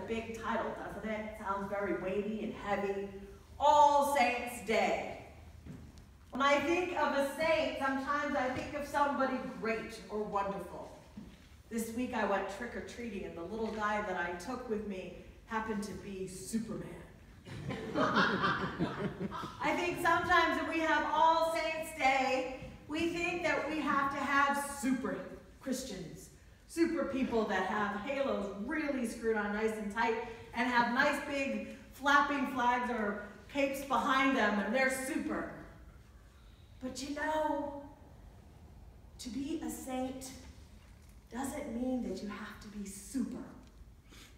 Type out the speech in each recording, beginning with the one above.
big title, doesn't it? It sounds very weighty and heavy. All Saints Day. When I think of a saint, sometimes I think of somebody great or wonderful. This week I went trick-or-treating, and the little guy that I took with me happened to be Superman. I think sometimes when we have All Saints Day, we think that we have to have super Christians, super people that have halos really screwed on nice and tight and have nice big flapping flags or capes behind them, and they're super. But you know, to be a saint doesn't mean that you have to be super.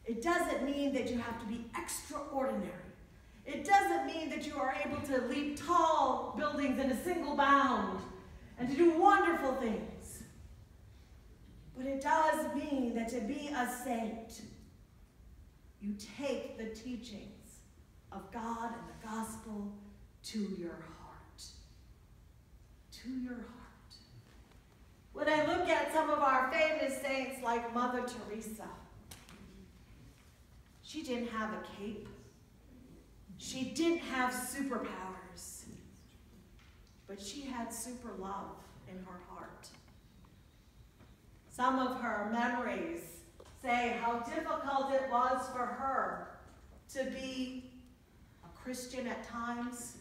It doesn't mean that you have to be extraordinary. It doesn't mean that you are able to leap tall buildings in a single bound and to do wonderful things. But it does mean that to be a saint, you take the teachings of God and the gospel to your heart. To your heart. When I look at some of our famous saints like Mother Teresa, she didn't have a cape. She didn't have superpowers, but she had super love in her heart. Some of her memories say how difficult it was for her to be a Christian at times,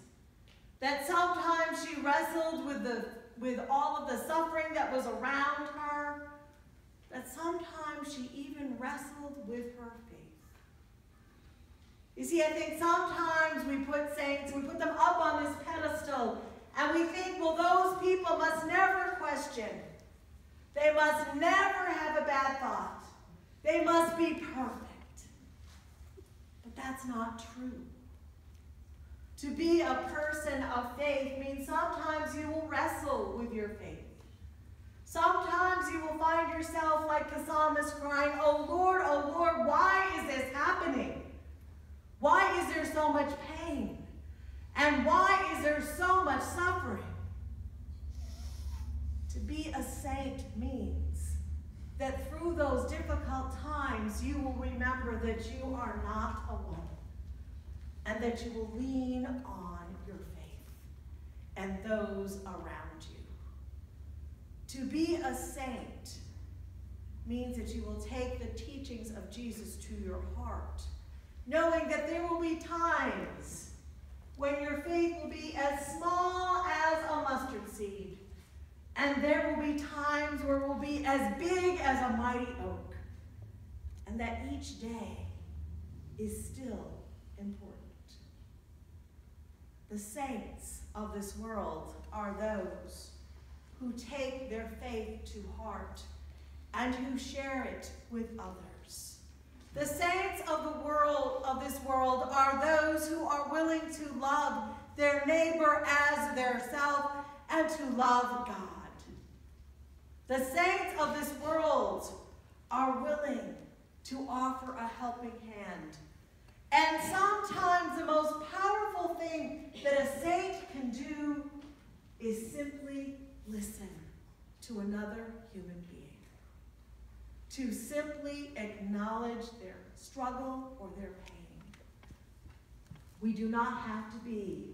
that sometimes she wrestled with all of the suffering that was around her, that sometimes she even wrestled with her faith. You see, I think sometimes we put saints, we put them up on this pedestal, and we think, well, those people must never question. They must never have a bad thought. They must be perfect. But that's not true. To be a person of faith means sometimes you will wrestle with your faith. Sometimes you will find yourself like the psalmist crying, oh Lord, why is this happening? Why is there so much pain? And why is there so much suffering? To be a saint means that through those difficult times, you will remember that you are not alone, and that you will lean on your faith and those around you. To be a saint means that you will take the teachings of Jesus to your heart, knowing that there will be times when your faith will be as small as a mustard seed, and there will be times where it will be as big as a mighty oak, and that each day is still important. The saints of this world are those who take their faith to heart and who share it with others. The saints of this world are those who are willing to love their neighbor as their self and to love God. The saints of this world are willing to offer a helping hand. And sometimes the most powerful thing that a saint can do is simply listen to another human being. To simply acknowledge their struggle or their pain. We do not have to be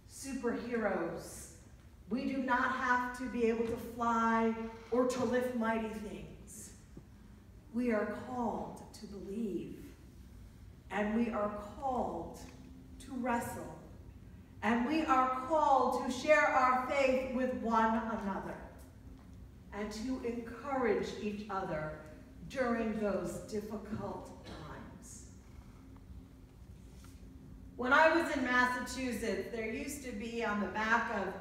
superheroes. We do not have to be able to fly or to lift mighty things. We are called to believe, and we are called to wrestle, and we are called to share our faith with one another and to encourage each other during those difficult times. When I was in Massachusetts, there used to be on the back of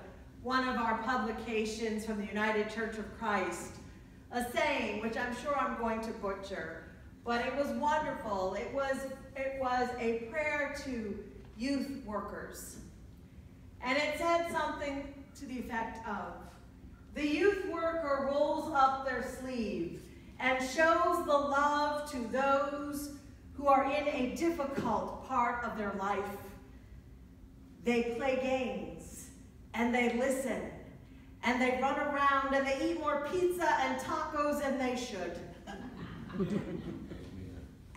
one of our publications from the United Church of Christ a saying, which I'm sure I'm going to butcher, but it was wonderful. It was a prayer to youth workers. And it said something to the effect of, the youth worker rolls up their sleeve and shows the love to those who are in a difficult part of their life. They play games, and they listen, and they run around, and they eat more pizza and tacos than they should.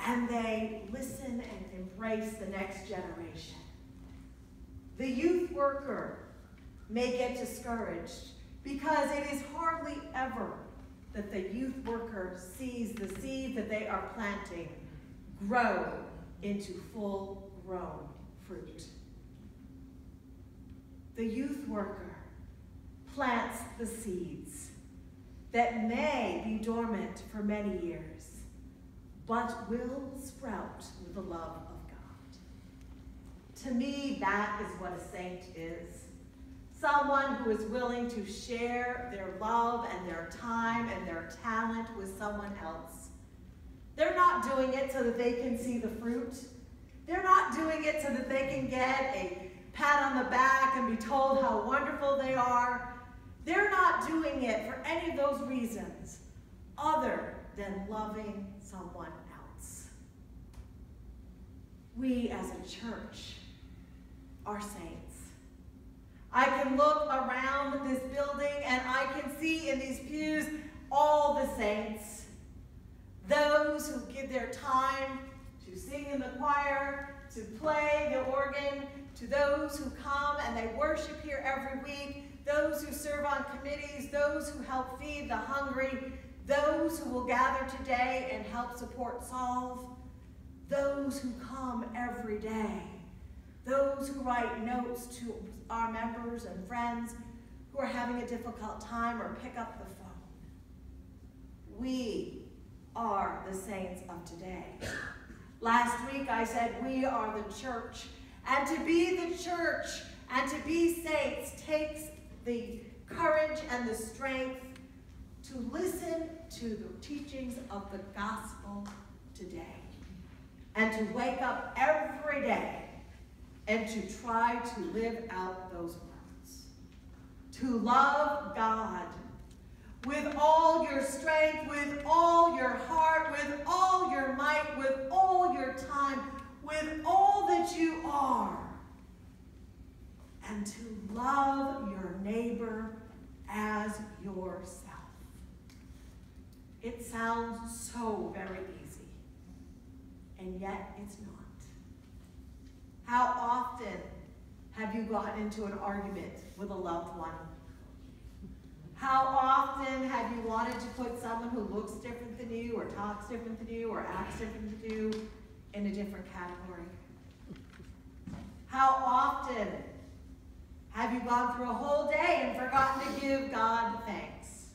and they listen and embrace the next generation. The youth worker may get discouraged because it is hardly ever that the youth worker sees the seed that they are planting grow into full-grown fruit. The youth worker plants the seeds that may be dormant for many years, but will sprout with the love of God. To me, that is what a saint is. Someone who is willing to share their love and their time and their talent with someone else. They're not doing it so that they can see the fruit. They're not doing it so that they can get a pat on the back and be told how wonderful they are. They're not doing it for any of those reasons other than loving someone else. We as a church are saints. I can look around this building and I can see in these pews all the saints. Those who give their time to sing in the choir, to play the organ, to those who come and they worship here every week, those who serve on committees, those who help feed the hungry, those who will gather today and help support Solve, those who come every day, those who write notes to our members and friends who are having a difficult time or pick up the phone. We are the saints of today. Last week I said we are the church, and to be the church and to be saints takes the courage and the strength to listen to the teachings of the gospel today and to wake up every day and to try to live out those words. To love God with all your strength, with all your heart, with all your might, with all your time, with all that you are. And to love your neighbor as yourself. It sounds so very easy, and yet it's not. How often have you gotten into an argument with a loved one? How often have you wanted to put someone who looks different than you, or talks different than you, or acts different than you in a different category? How often have you gone through a whole day and forgotten to give God thanks?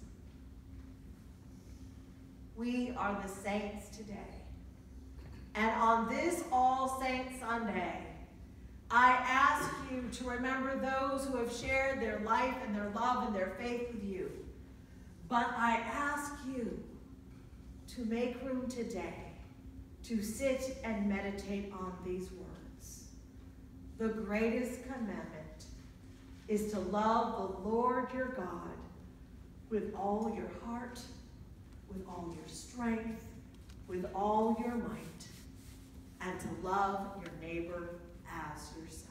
We are the saints today. And on this All Saints Sunday, I ask you to remember those who have shared their life and their love and their faith with you. But I ask you to make room today to sit and meditate on these words. The greatest commandment is to love the Lord your God with all your heart, with all your strength, with all your might, and to love your neighbor as yourself.